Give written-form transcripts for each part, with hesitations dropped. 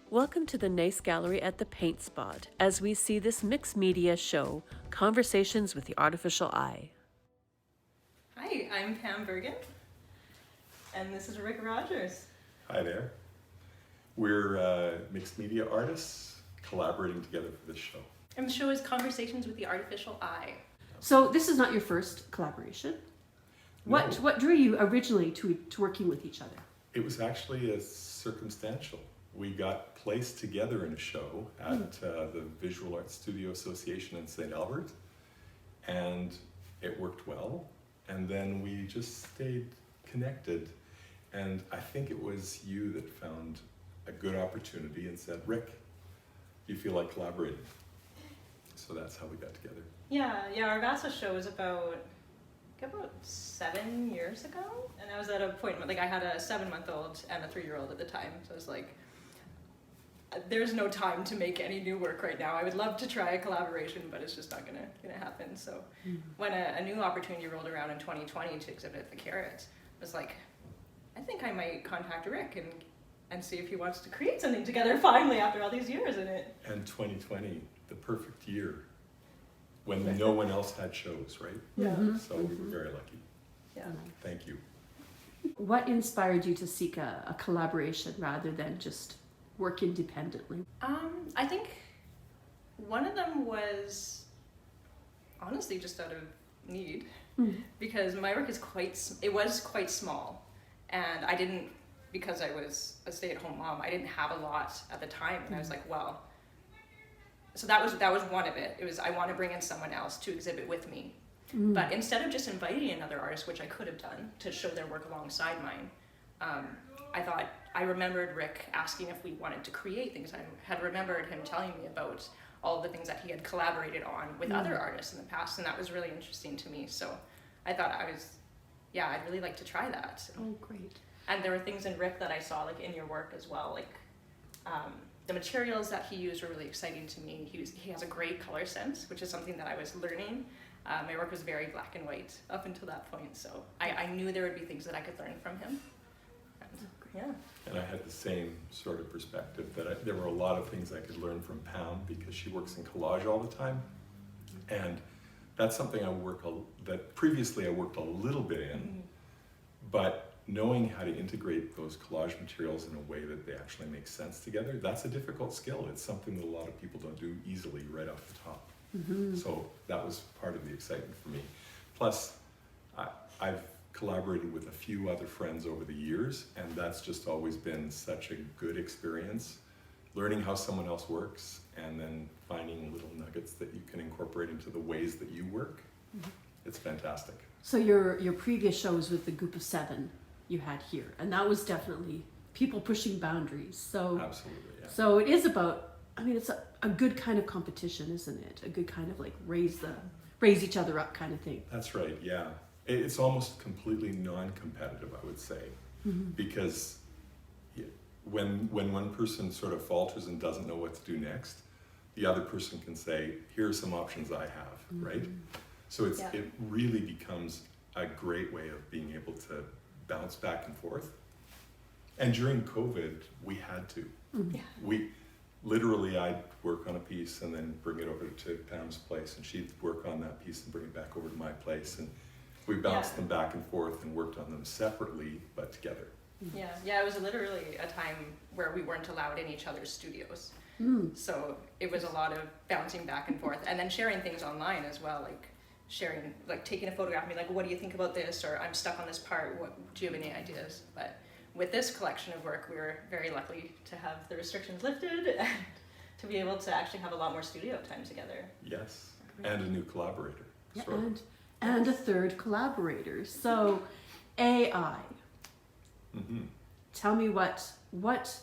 Welcome to the Nice Gallery at the Paint Spot as we see this mixed media show, Conversations with the Artificial Eye. Hi, I'm Pam Baergen, and this is Rick Rogers. Hi there. We're mixed media artists collaborating together for this show. And the show is Conversations with the Artificial Eye. So this is not your first collaboration. No. What drew you originally to working with each other? It was actually circumstantial. We got placed together in a show at the Visual Arts Studio Association in St. Albert, and it worked well. And then we just stayed connected. And I think it was you that found a good opportunity and said, Rick, do you feel like collaborating? So that's how we got together. Yeah, our Vasa show was about 7 years ago. And I was at a point, like I had a 7-month-old and a 3-year-old at the time. So I was like, there's no time to make any new work right now. I would love to try a collaboration, but it's just not gonna happen. So when a new opportunity rolled around in 2020 to exhibit at the Carrot, I was like, I think I might contact Rick and see if he wants to create something together finally after all these years in it. And 2020, the perfect year when no one else had shows, right? Yeah. So we were very lucky. Yeah. Thank you. What inspired you to seek a collaboration rather than just work independently? I think one of them was honestly just out of need, because my work is was quite small, and I didn't, because I was a stay-at-home mom, I didn't have a lot at the time, and I was like, well, so that was one of it. It was, I want to bring in someone else to exhibit with me. But instead of just inviting another artist, which I could have done, to show their work alongside mine, I remembered Rick asking if we wanted to create things. I had remembered him telling me about all the things that he had collaborated on with other artists in the past, and that was really interesting to me. So I thought I'd really like to try that. Oh, great. And there were things in Rick that I saw, like in your work as well, like the materials that he used were really exciting to me. He has a great color sense, which is something that I was learning. My work was very black and white up until that point, so I knew there would be things that I could learn from him. And, yeah. And I had the same sort of perspective that there were a lot of things I could learn from Pam because she works in collage all the time. And that's something that previously I worked a little bit in, but knowing how to integrate those collage materials in a way that they actually make sense together, that's a difficult skill. It's something that a lot of people don't do easily right off the top. So that was part of the excitement for me. Plus, I've collaborated with a few other friends over the years, and that's just always been such a good experience, learning how someone else works and then finding little nuggets that you can incorporate into the ways that you work. It's fantastic. So your previous show was with the group of 7 you had here, and that was definitely people pushing boundaries. So Absolutely, yeah. So it is about, it's a good kind of competition, isn't it? A good kind of like raise each other up kind of thing. That's right, yeah. It's almost completely non-competitive, I would say, because when one person sort of falters and doesn't know what to do next, the other person can say, here are some options I have, right? So it really becomes a great way of being able to bounce back and forth. And during COVID, we had to. I'd work on a piece and then bring it over to Pam's place, and she'd work on that piece and bring it back over to my place. And we bounced them back and forth and worked on them separately, but together. Yeah, it was literally a time where we weren't allowed in each other's studios. So it was a lot of bouncing back and forth, and then sharing things online as well, like taking a photograph and being like, what do you think about this? Or I'm stuck on this part, do you have any ideas? But with this collection of work, we were very lucky to have the restrictions lifted and to be able to actually have a lot more studio time together. Yes, and a new collaborator. Yeah, and a third collaborator. So AI. Tell me what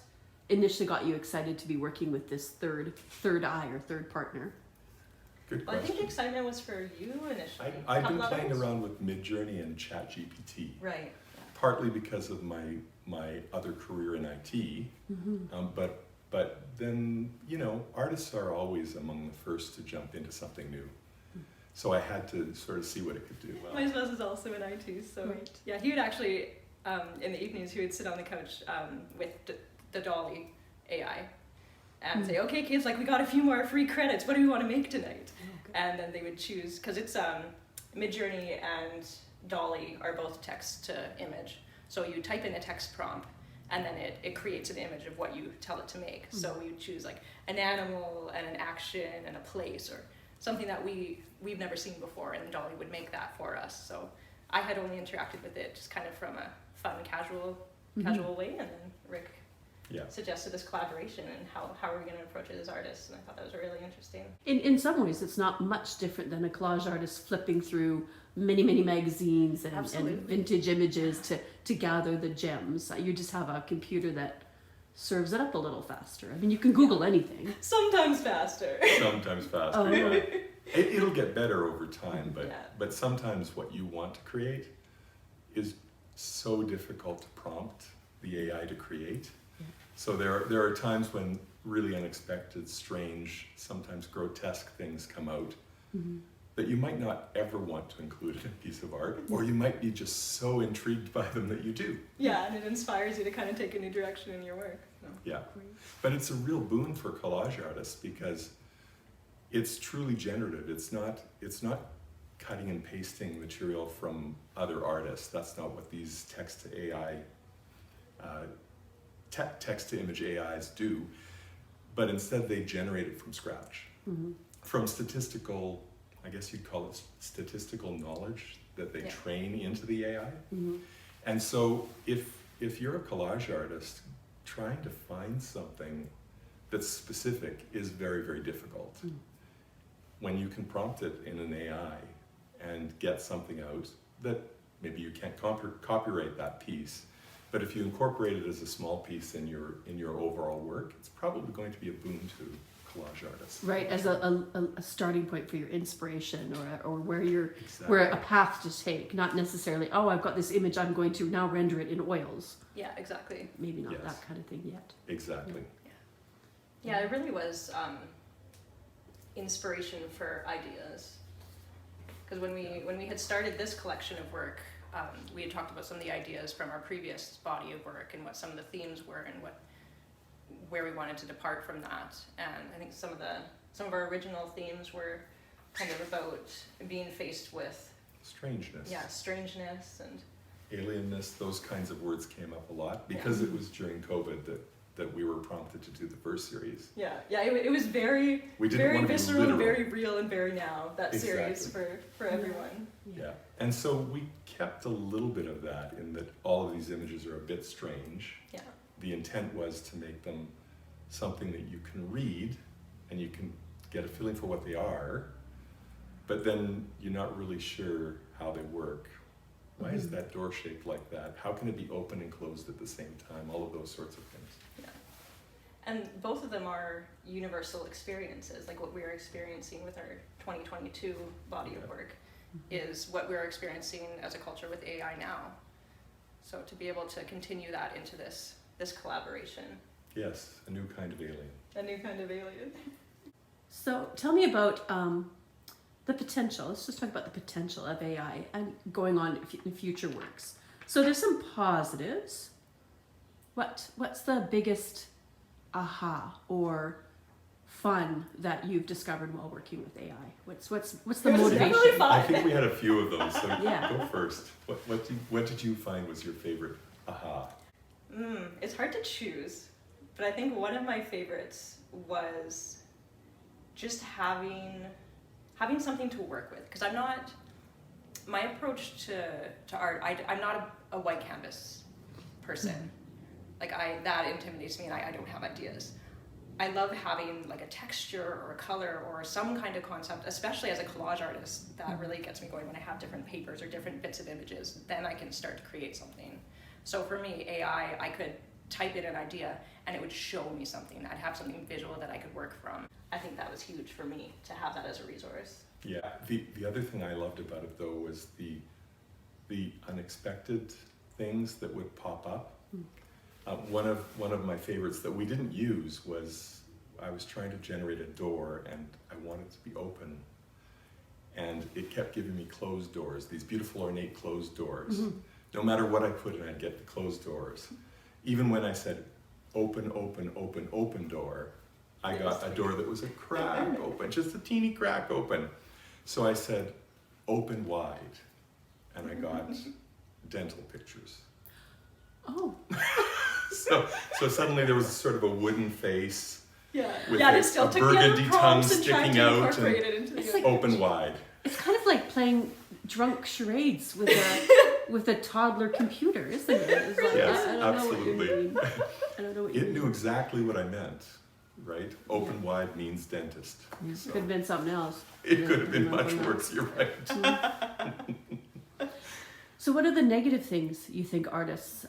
initially got you excited to be working with this third eye or third partner? Good Well, question. I think the excitement was for you initially. I've been playing around with Midjourney and ChatGPT. Right. Partly because of my other career in IT, but then, artists are always among the first to jump into something new. So I had to sort of see what it could do. My spouse is also in IT, so yeah, he would actually, in the evenings, he would sit on the couch with the DALL-E AI and say, okay, kids, like we got a few more free credits. What do we want to make tonight? And then they would choose, because it's Midjourney and DALL-E are both text to image. So you type in a text prompt, and then it creates an image of what you tell it to make. So we would choose like an animal and an action and a place, or something that we've never seen before, and DALL-E would make that for us. So I had only interacted with it just kind of from a fun, casual way, and then Rick suggested this collaboration and how are we going to approach it as artists, and I thought that was really interesting. In some ways, it's not much different than a collage artist flipping through many magazines and vintage images to gather the gems. You just have a computer that serves it up a little faster. I mean, you can Google anything. Sometimes faster. Sometimes faster, yeah. It'll get better over time, but sometimes what you want to create is so difficult to prompt the AI to create. So there are times when really unexpected, strange, sometimes grotesque things come out that you might not ever want to include in a piece of art, or you might be just so intrigued by them that you do. Yeah, and it inspires you to kind of take a new direction in your work. So. Yeah, but it's a real boon for collage artists because it's truly generative. It's not cutting and pasting material from other artists. That's not what these text-to-AI text-to-image AIs do, but instead they generate it from scratch. From statistical, I guess you'd call it statistical knowledge that they train into the AI. And so if you're a collage artist, trying to find something that's specific is very, very difficult. When you can prompt it in an AI and get something out that maybe you can't copyright that piece, but if you incorporate it as a small piece in your overall work, it's probably going to be a boon to collage artists. Right, as a starting point for your inspiration, or where a path to take, not necessarily, oh, I've got this image, I'm going to now render it in oils. Yeah, exactly. Maybe not that kind of thing yet. Exactly. Yeah, it really was inspiration for ideas. Because when we had started this collection of work, we had talked about some of the ideas from our previous body of work and what some of the themes were and where we wanted to depart from that. And I think some of our original themes were kind of about being faced with strangeness. Yeah, strangeness and alienness. Those kinds of words came up a lot because it was during COVID that we were prompted to do the first series. Yeah, it was very visceral, very real, and very now, that series for everyone. Yeah, and so we kept a little bit of that in that all of these images are a bit strange. Yeah. The intent was to make them something that you can read and you can get a feeling for what they are, but then you're not really sure how they work. Why is that door shaped like that? How can it be open and closed at the same time? All of those sorts of things. Yeah. And both of them are universal experiences, like what we're experiencing with our 2022 body of work is what we're experiencing as a culture with AI now. So to be able to continue that into this collaboration. Yes, a new kind of alien. A new kind of alien. So tell me about the potential. Let's just talk about the potential of AI and going on in future works. So there's some positives. What's the biggest aha or fun that you've discovered while working with AI? What's the motivation? I think we had a few of those, so Yeah. go first. What did you find was your favorite aha? It's hard to choose, but I think one of my favorites was just having something to work with, because my approach to art, I'm not a white canvas person. Like that intimidates me, and I don't have ideas. I love having like a texture or a color or some kind of concept, especially as a collage artist. That really gets me going when I have different papers or different bits of images. Then I can start to create something. So for me, AI, I could type in an idea and it would show me something. I'd have something visual that I could work from. I think that was huge for me to have that as a resource. Yeah, the other thing I loved about it though was the unexpected things that would pop up. One of my favorites that we didn't use was I was trying to generate a door and I wanted it to be open, and it kept giving me closed doors, these beautiful ornate closed doors. No matter what I put in, I'd get the closed doors. Even when I said open, open, open, open door, I got a door that was a crack open, just a teeny crack open. So I said, open wide. And I got dental pictures. Oh. So suddenly there was sort of a wooden face Yeah, with yeah, a they still took the burgundy other tongue prompts and tried sticking to out incorporate and it into the It's image. like- open wide. It's kind of like playing drunk charades with a toddler computer, isn't it? It's like, Yes, I don't absolutely. know what you mean. I don't know what you It mean. knew exactly what I meant, right? Open wide means dentist. Yeah, So could have been something else. it Yeah, could have been remember much that. worse, you're right. So what are the negative things you think artists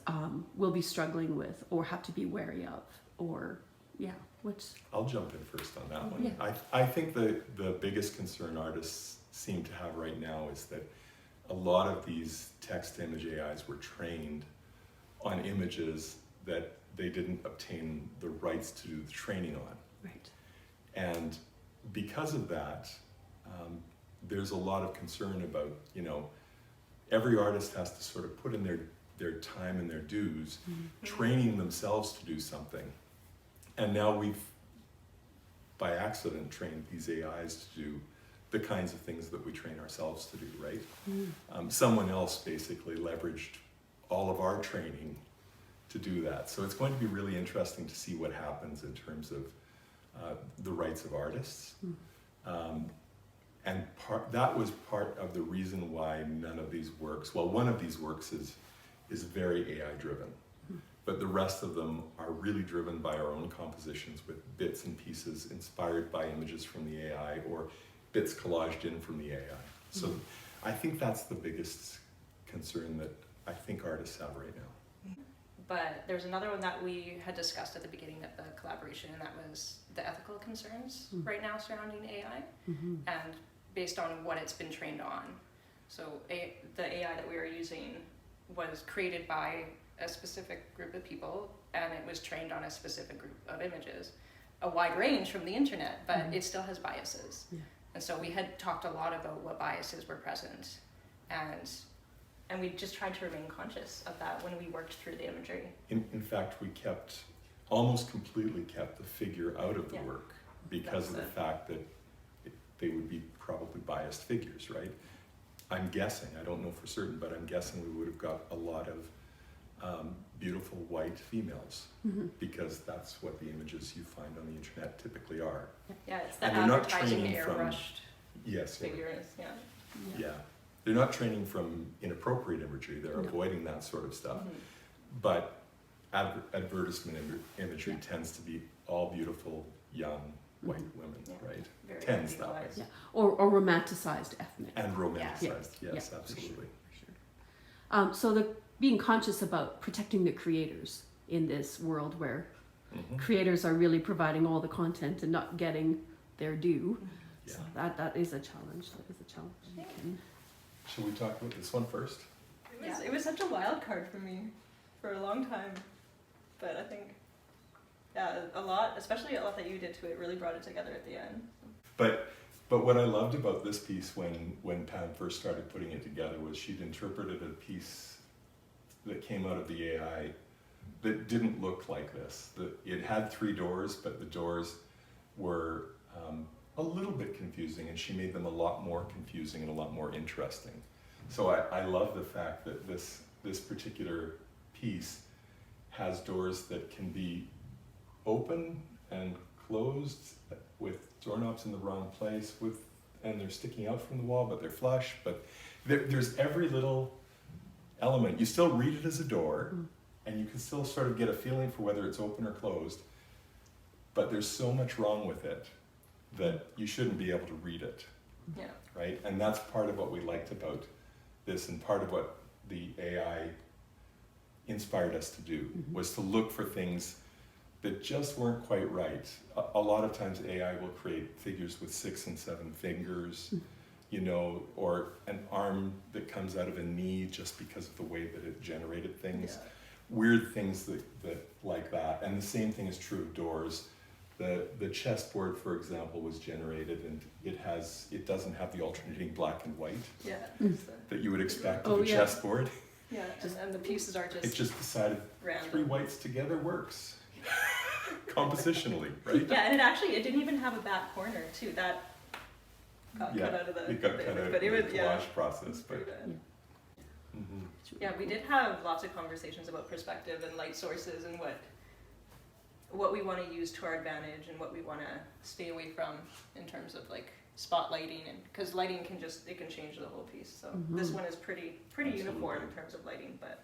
will be struggling with or have to be wary of? Or, yeah, what's... I'll jump in first on that one. Yeah. I think the biggest concern artists seem to have right now is that a lot of these text-to-image AIs were trained on images that they didn't obtain the rights to do the training on. Right. And because of that, there's a lot of concern about, you know, every artist has to sort of put in their time and their dues, training themselves to do something. And now we've, by accident, trained these AIs to do the kinds of things that we train ourselves to do, right? Someone else basically leveraged all of our training to do that. So it's going to be really interesting to see what happens in terms of the rights of artists. And that was part of the reason why none of these works, well, one of these works is very AI driven, but the rest of them are really driven by our own compositions with bits and pieces inspired by images from the AI or bits collaged in from the AI. So I think that's the biggest concern that I think artists have right now. But there's another one that we had discussed at the beginning of the collaboration, and that was the ethical concerns right now surrounding AI, and based on what it's been trained on. So the AI that we are using was created by a specific group of people, and it was trained on a specific group of images, a wide range from the internet, but it still has biases. Yeah. And so we had talked a lot about what biases were present, and we just tried to remain conscious of that when we worked through the imagery. In fact, we almost completely kept the figure out of the work because of the fact that they would be probably biased figures, right? I'm guessing, I don't know for certain, but I'm guessing we would have got a lot of beautiful white females because that's what the images you find on the internet typically are. Yeah, it's the And they're not advertising training from- airbrushed Yes, or- figures, yeah. yeah. They're not training from inappropriate imagery, they're avoiding that sort of stuff. But advertisement imagery tends to be all beautiful, young, white women, right? Very Tends that way. individualized. Yeah. Or romanticized ethnic. And romanticized, Yeah. yes, Yeah, for absolutely. sure. So being conscious about protecting the creators in this world where creators are really providing all the content and not getting their due. So that is a challenge. That is a challenge. Should we talk about this one first? It was such a wild card for me for a long time, but I think, a lot that you did to it really brought it together at the end. But what I loved about this piece when Pam first started putting it together was she'd interpreted a piece that came out of the AI that didn't look like this. It had 3 doors, but the doors were a little bit confusing, and she made them a lot more confusing and a lot more interesting. So I love the fact that this particular piece has doors that can be open and closed with doorknobs in the wrong place, and they're sticking out from the wall, but they're flush. But there's every little element. You still read it as a door, and you can still sort of get a feeling for whether it's open or closed. But there's so much wrong with it that you shouldn't be able to read it, Yeah. right? And that's part of what we liked about this, and part of what the AI inspired us to do, was to look for things that just weren't quite right. A lot of times AI will create figures with 6 and 7 fingers, you know, or an arm that comes out of a knee just because of the way that it generated things. Yeah. Weird things that like that. And the same thing is true of doors. The chessboard, for example, was generated, and it doesn't have the alternating black and white Yeah. that you would expect Oh, of a yeah. chessboard. And the pieces are It just decided random. 3 whites together works. compositionally, right? Yeah, and it didn't even have a back corner too. That got cut out of the. It got cut out of but the it was, collage process, but. pretty bad. Mhm. Yeah, we did have lots of conversations about perspective and light sources and what we want to use to our advantage and what we want to stay away from in terms of like spotlighting, and because lighting can change the whole piece. So this one is pretty uniform in terms of lighting, but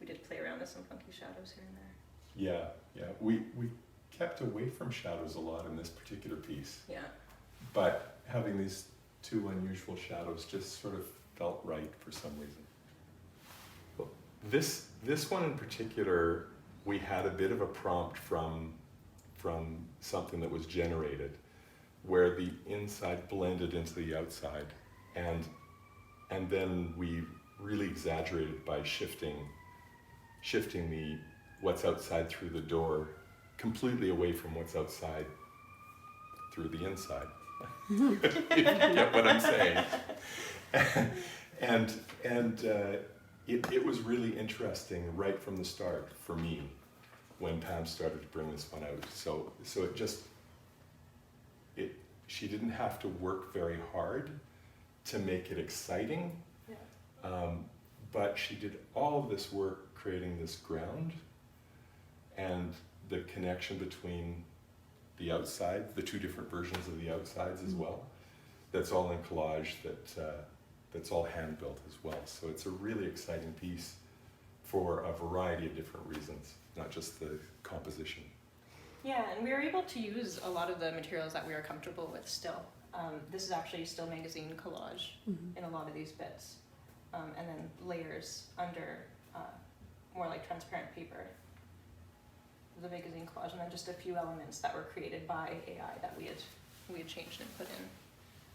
we did play around with some funky shadows here and there. Yeah. We kept away from shadows a lot in this particular piece, Yeah. but having these two unusual shadows just sort of felt right for some reason. Well, this one in particular, we had a bit of a prompt from something that was generated, where the inside blended into the outside, and then we really exaggerated by shifting the what's outside through the door completely away from what's outside through the inside. If you get what I'm saying. And it was really interesting right from the start for me when Pam started to bring this one out. So she didn't have to work very hard to make it exciting, but she did all of this work creating this ground and the connection between the outside, the two different versions of the outsides as well. That's all in collage, that's all hand built as well. So it's a really exciting piece for a variety of different reasons, not just the composition. Yeah, and we were able to use a lot of the materials that we were comfortable with still. This is actually still magazine collage in a lot of these bits. And then layers under more like transparent paper. The magazine collage, and then just a few elements that were created by AI that we had changed and put in.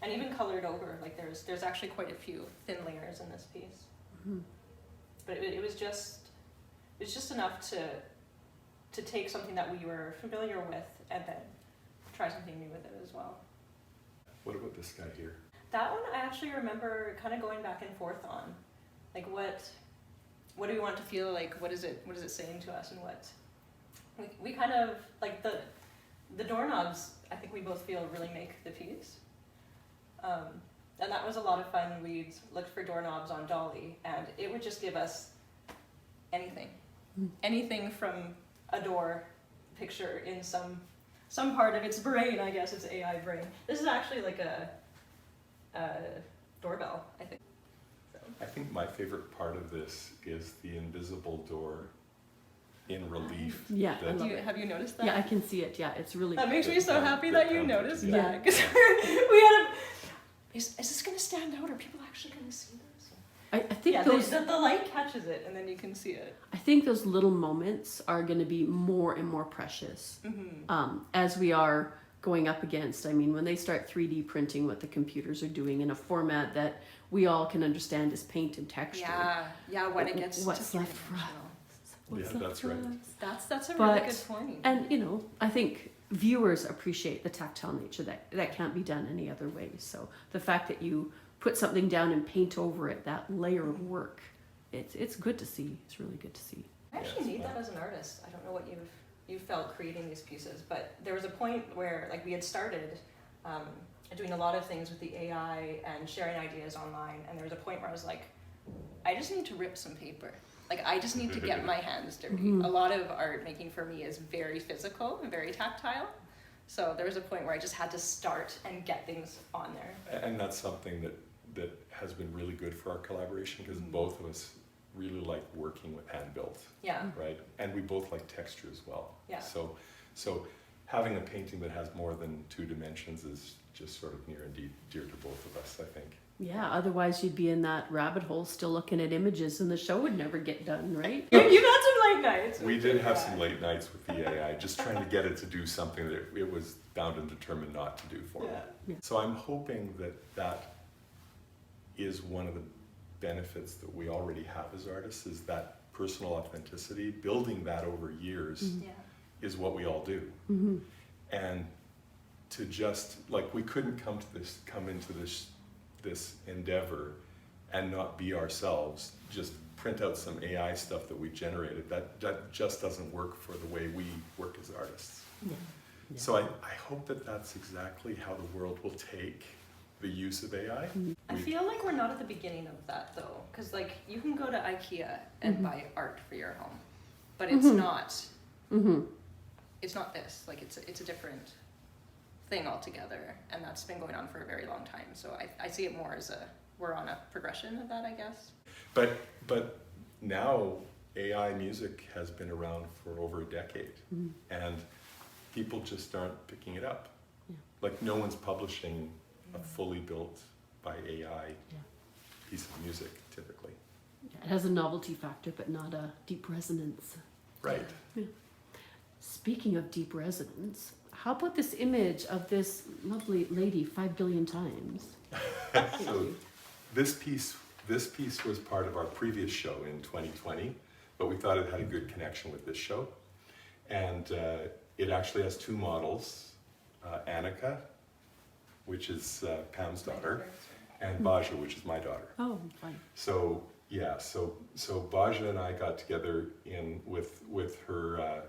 And even colored over, like there's actually quite a few thin layers in this piece. But it was just enough to take something that we were familiar with and then try something new with it as well. What about this guy here? That one I actually remember kind of going back and forth on. Like what do we want to feel like? What is it saying to us, and what we kind of like the doorknobs, I think we both feel really make the piece. And that was a lot of fun. We looked for doorknobs on DALL-E, and it would just give us anything from a door picture in some part of its brain, I guess, its AI brain. This is actually like a doorbell, I think. So. I think my favorite part of this is the invisible door in relief. Yeah, Have you noticed that? Yeah, I can see it. Yeah, it's really. That makes me so happy that you noticed Yeah. that. Because we had a. Is this going to stand out? Are people actually going to see this? I think the light catches it, and then you can see it. I think those little moments are going to be more and more precious as we are going up against. I mean, when they start 3D printing what the computers are doing in a format that we all can understand as paint and texture. Yeah. When it gets what's to left for us? What's Yeah, left that's for right. us? That's a really good point. And I think viewers appreciate the tactile nature that can't be done any other way. So the fact that you put something down and paint over it, that layer of work, it's good to see. It's really good to see. I actually need that as an artist. I don't know what you felt creating these pieces, but there was a point where like we had started doing a lot of things with the AI and sharing ideas online, and there was a point where I was like, I just need to rip some paper. Like I just need to get my hands dirty. A lot of art making for me is very physical and very tactile. So there was a point where I just had to start and get things on there. And that's something that has been really good for our collaboration, because both of us really like working with hand-built. Yeah. Right? And we both like texture as well. Yeah. So having a painting that has more than 2 dimensions is just sort of near and dear to both of us, I think. Yeah, otherwise you'd be in that rabbit hole still looking at images and the show would never get done, right? You've had some late nights. We did have some late nights with the AI, just trying to get it to do something that it was bound and determined not to do for me. Yeah. So I'm hoping that is one of the benefits that we already have as artists, is that personal authenticity. Building that over years is what we all do. And to just, like, we couldn't come into this endeavor and not be ourselves, just print out some AI stuff that we generated, that just doesn't work for the way we work as artists. Yeah. So I hope that that's exactly how the world will take the use of AI. I feel like we're not at the beginning of that though, because like you can go to IKEA and buy art for your home, but it's not. It's not this. Like it's a different thing altogether, and that's been going on for a very long time. So I see it more as we're on a progression of that, I guess. But now AI music has been around for over a decade, and people just aren't picking it up. Yeah. Like no one's publishing a fully built by AI piece of music typically. Yeah, it has a novelty factor, but not a deep resonance. Right. Yeah. Speaking of deep resonance, how about this image of this lovely lady 5 billion times? So this piece was part of our previous show in 2020, but we thought it had a good connection with this show. And it actually has two models, Annika, which is Pam's daughter, and Baja, which is my daughter. Oh, fine. So yeah, so Baja and I got together with her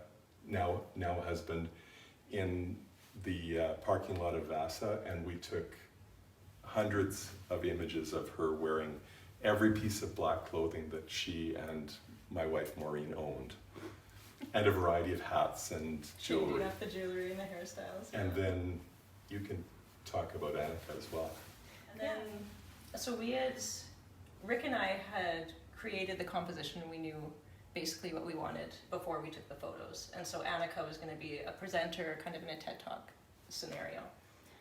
now husband in the parking lot of Vasa, and we took hundreds of images of her wearing every piece of black clothing that she and my wife Maureen owned, and a variety of hats and jewelry. Changing up the jewelry and the hairstyles. And then you can talk about Annika as well. And then, so Rick and I had created the composition. We knew basically what we wanted before we took the photos. And so Annika was going to be a presenter kind of in a TED Talk scenario.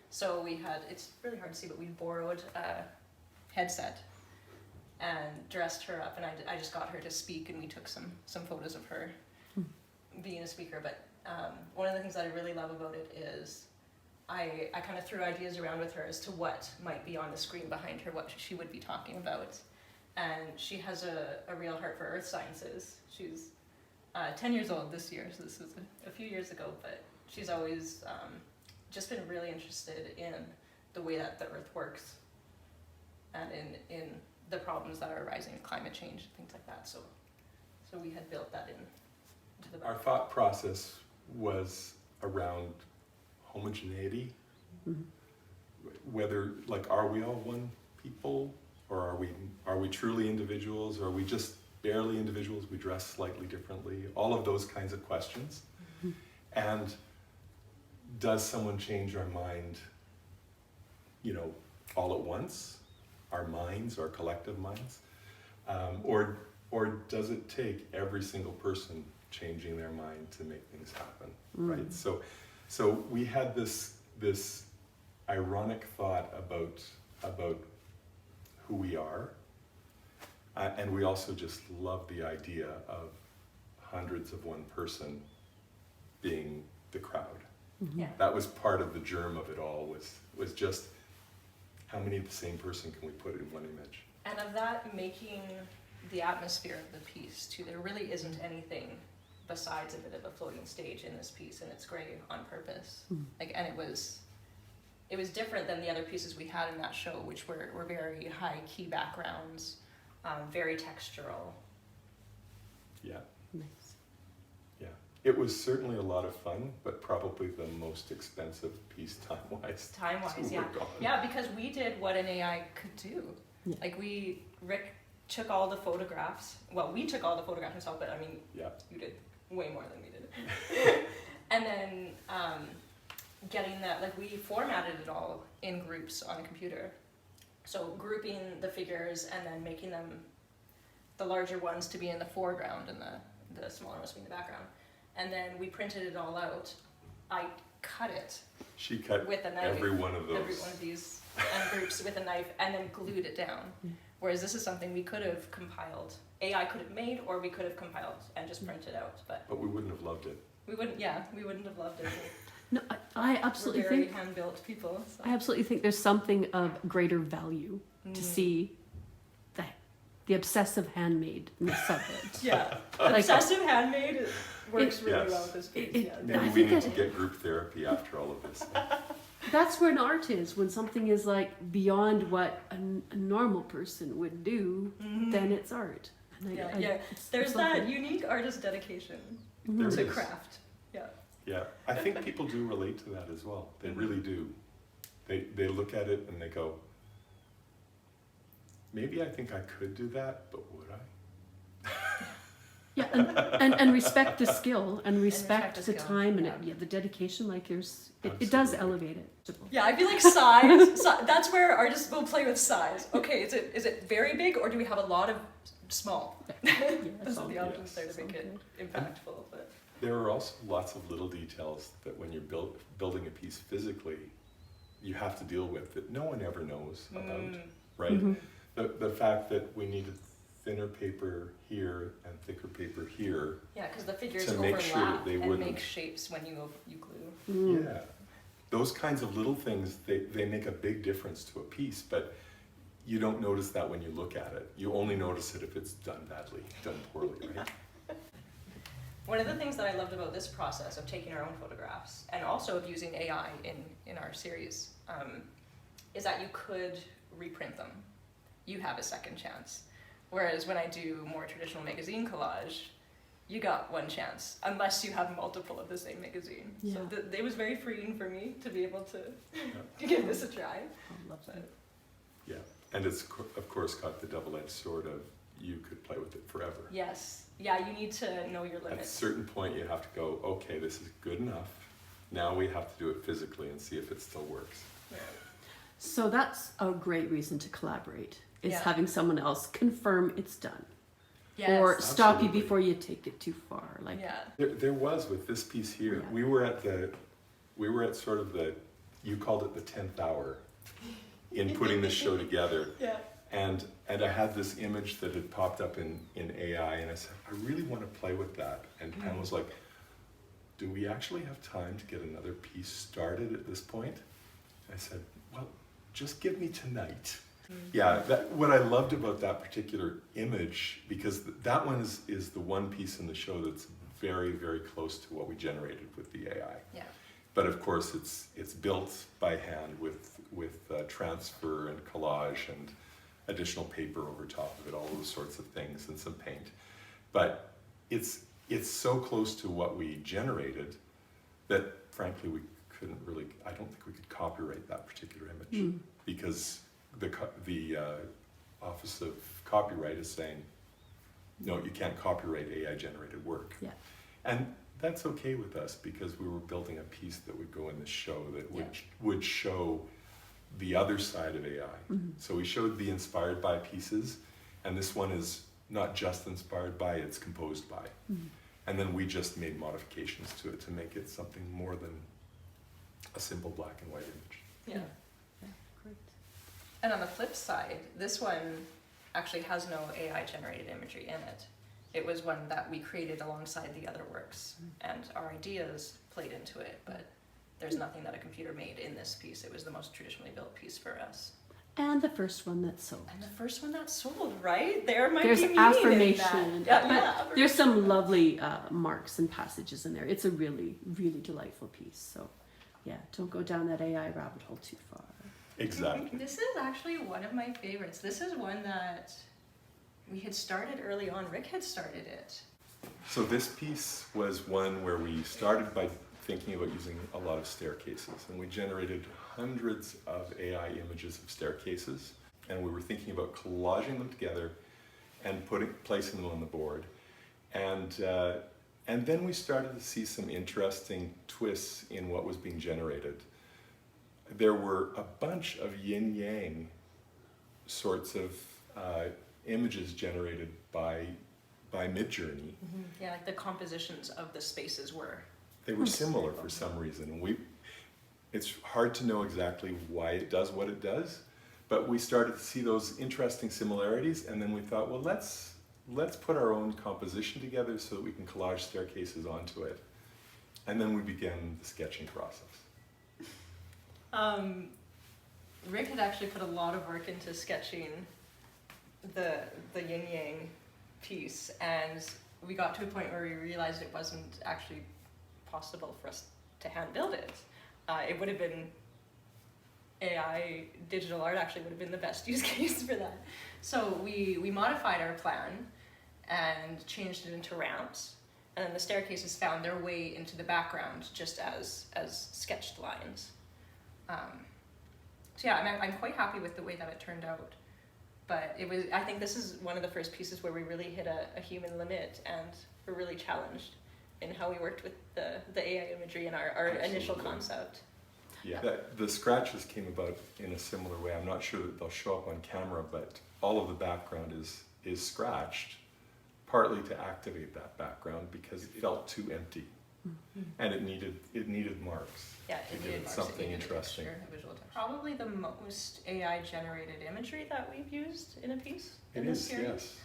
So it's really hard to see, but we borrowed a headset and dressed her up, and I just got her to speak, and we took some photos of her being a speaker. But one of the things that I really love about it is I kind of threw ideas around with her as to what might be on the screen behind her, what she would be talking about. And she has a real heart for earth sciences. She's 10 years old this year, so this was a few years ago, but she's always just been really interested in the way that the earth works and in the problems that are arising with climate change and things like that. So we had built that into the Our thought process was around homogeneity, whether like are we all one people, or are we truly individuals, or are we just barely individuals, we dress slightly differently, all of those kinds of questions. And does someone change our mind, all at once, our minds, our collective minds, or does it take every single person changing their mind to make things happen, right? So we had this ironic thought about who we are, and we also just love the idea of hundreds of one person being the crowd. Yeah. That was part of the germ of it all, was just how many of the same person can we put in one image? And of that making the atmosphere of the piece too, there really isn't anything besides a bit of a floating stage in this piece, and it's gray on purpose. And it was different than the other pieces we had in that show, which were very high key backgrounds, very textural. Yeah. Nice. Yeah. It was certainly a lot of fun, but probably the most expensive piece time-wise. Time-wise, So yeah. we're gone. Yeah, because we did what an AI could do. Yeah. Like Rick took all the photographs. Well, we took all the photographs himself, but I mean, Yeah. you did way more than we did. And then getting that, like we formatted it all in groups on a computer. So grouping the figures and then making them, the larger ones to be in the foreground and the smaller ones to be in the background. And then we printed it all out. I cut it She cut with a knife. every one of those. Every one of these groups with a knife and then glued it down. Whereas this is something we could have compiled. AI could have made, or we could have compiled and just printed out. But we wouldn't have loved it. we wouldn't have loved it. No, I absolutely We're very think hand-built people. So. I absolutely think there's something of greater value to see the obsessive handmadeness of it. Yeah, Like- obsessive handmade works really Yes. well with this piece. It- Yeah. Maybe I we think need it- to get group therapy after all of this. That's where an art is. When something is like beyond what a normal person would do, then it's art. And There's it's that lovely. unique artist dedication There to is. craft. Yeah. Yeah, I think people do relate to that as well. They really do. They look at it and they go, maybe I think I could do that, but would I? Yeah, and respect the skill and respect the the skill, time and yeah. the dedication. Like it does Absolutely. elevate it. Yeah, I feel like size. That's where artists will play with size. Okay, is it very big or do we have a lot of small? Those are the options there to make it impactful. But There are also lots of little details that when you're building a piece physically, you have to deal with that no one ever knows about, right? The fact that we needed thinner paper here and thicker paper here. yeah, because the figures To make overlap sure that they and wouldn't- make shapes when you glue. Yeah. Those kinds of little things, they make a big difference to a piece, but you don't notice that when you look at it. You only notice it if it's done badly, done poorly, right? One of the things that I loved about this process of taking our own photographs and also of using AI in our series is that you could reprint them. You have a second chance. Whereas when I do more traditional magazine collage, you got one chance, unless you have multiple of the same magazine. Yeah. So it was very freeing for me to be able to give this a try. I love that. Yeah, and it's of course got the double-edged sword of you could play with it forever. Yes. Yeah, you need to know your At a limits. certain point you have to go, okay, this is good enough. Now we have to do it physically and see if it still works. Yeah. So that's a great reason to collaborate. Is Yeah. having someone else confirm it's done, Yes. or stop you Absolutely. before you take it too far. Like yeah. There was with this piece here, Yeah. we were at sort of you called it the 10th hour in putting this show together. Yeah. And I had this image that had popped up in AI, and I said, I really want to play with that. And Pam was like, do we actually have time to get another piece started at this point? I said, well, just give me tonight. Yeah, what I loved about that particular image, because that one is the one piece in the show that's very, very close to what we generated with the AI. Yeah. But of course, it's built by hand with transfer and collage and additional paper over top of it, all those sorts of things, and some paint. But it's so close to what we generated that, frankly, we couldn't really. I don't think we could copyright that particular image because the Office of Copyright is saying, no, you can't copyright AI-generated work. Yeah. And that's okay with us because we were building a piece that would go in the show that would show the other side of AI. So we showed the inspired by pieces, and this one is not just inspired by, it's composed by. And then we just made modifications to it to make it something more than a simple black and white image. Yeah. Yeah, great. And on the flip side, this one actually has no AI generated imagery in it. It was one that we created alongside the other works, and our ideas played into it, but there's nothing that a computer made in this piece. It was the most traditionally built piece for us. And the first one that sold. And the first one that sold, right? There might There's be meaning affirmation. in that. But Yeah, there's some lovely marks and passages in there. It's a really, really delightful piece. So, yeah, don't go down that AI rabbit hole too far. Exactly. This is actually one of my favorites. This is one that we had started early on. Rick had started it. So this piece was one where we started by thinking about using a lot of staircases, and we generated hundreds of AI images of staircases, and we were thinking about collaging them together and placing them on the board. And then we started to see some interesting twists in what was being generated. There were a bunch of yin-yang sorts of images generated by Midjourney. Yeah, like the compositions of the spaces were. They were similar for some reason. It's hard to know exactly why it does what it does, but we started to see those interesting similarities, and then we thought, well, let's put our own composition together so that we can collage staircases onto it. And then we began the sketching process. Rick had actually put a lot of work into sketching the yin-yang piece, and we got to a point where we realized it wasn't actually possible for us to hand build it. It would have been AI digital art actually would have been the best use case for that. So we modified our plan and changed it into ramps, and then the staircases found their way into the background just as sketched lines. So yeah, I'm quite happy with the way that it turned out. But I think this is one of the first pieces where we really hit a human limit, and we're really challenged in how we worked with the AI imagery and our initial concept. Yeah, the scratches came about in a similar way. I'm not sure that they'll show up on camera, but all of the background is scratched, partly to activate that background because it felt too empty, and it needed marks. Yeah, to it give needed it marks, something it needed interesting. a texture, a visual texture. Probably the most AI-generated imagery that we've used in a piece. It in this is, series. yes.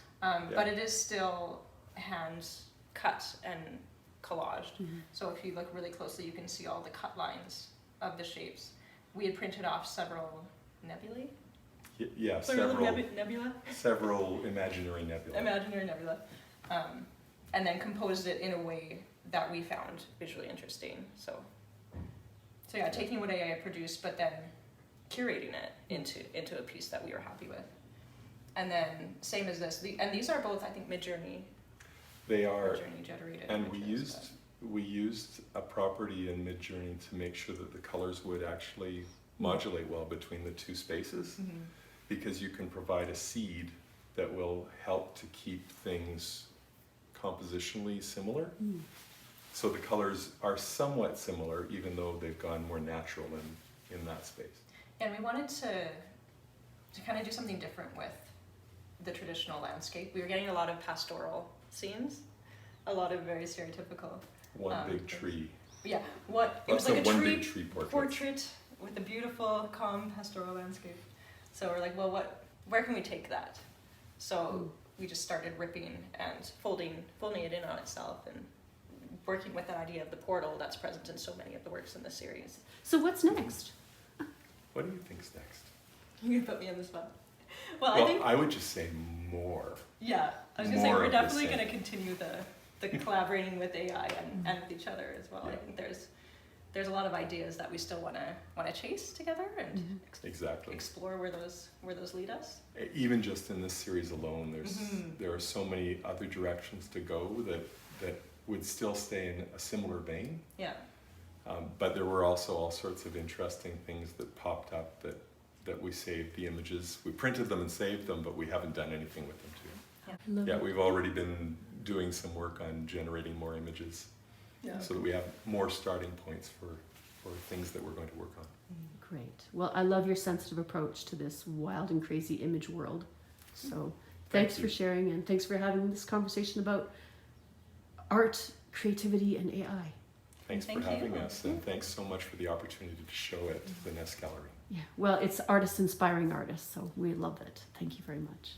But it is still hand cut and collaged. So if you look really closely, you can see all the cut lines of the shapes. We had printed off several nebulae. Yeah, Nebula? several imaginary nebulae. Imaginary nebula. And then composed it in a way that we found visually interesting. So yeah, taking what AI produced, but then curating it into a piece that we were happy with. And then same as this, and these are both, I think, Midjourney. They are, Midjourney generated. and images, we used a property in Midjourney to make sure that the colors would actually modulate well between the two spaces, because you can provide a seed that will help to keep things compositionally similar. So the colors are somewhat similar, even though they've gone more natural in that space. And we wanted to kind of do something different with the traditional landscape. We were getting a lot of pastoral scenes, a lot of very stereotypical. One big tree. Yeah, it was like a one tree big tree portrait with a beautiful, calm pastoral landscape. So we're like, well, where can we take that? So we just started ripping and folding it in on itself, and working with that idea of the portal that's present in so many of the works in this series. So what's next? What do you think's next? You put me on the spot. Well, Well, I think I would just say more. yeah. I was gonna say more we're of the definitely same. gonna continue the collaborating with AI and with each other as well. I Yeah. think there's a lot of ideas that we still wanna chase together and Exactly. explore where those lead us. Even just in this series alone, there are so many other directions to go that would still stay in a similar vein. Yeah. But there were also all sorts of interesting things that popped up that we saved the images. We printed them and saved them, but we haven't done anything with them too. Yeah, we've already been doing some work on generating more images, so that we have more starting points for things that we're going to work on. Great. Well, I love your sensitive approach to this wild and crazy image world. So thanks for sharing, and thanks for having this conversation about art, creativity, and AI. Thanks for Thank having you. us, and thanks so much for the opportunity to show it to the Nest Gallery. Yeah, well, it's artists inspiring artists, so we love it. Thank you very much.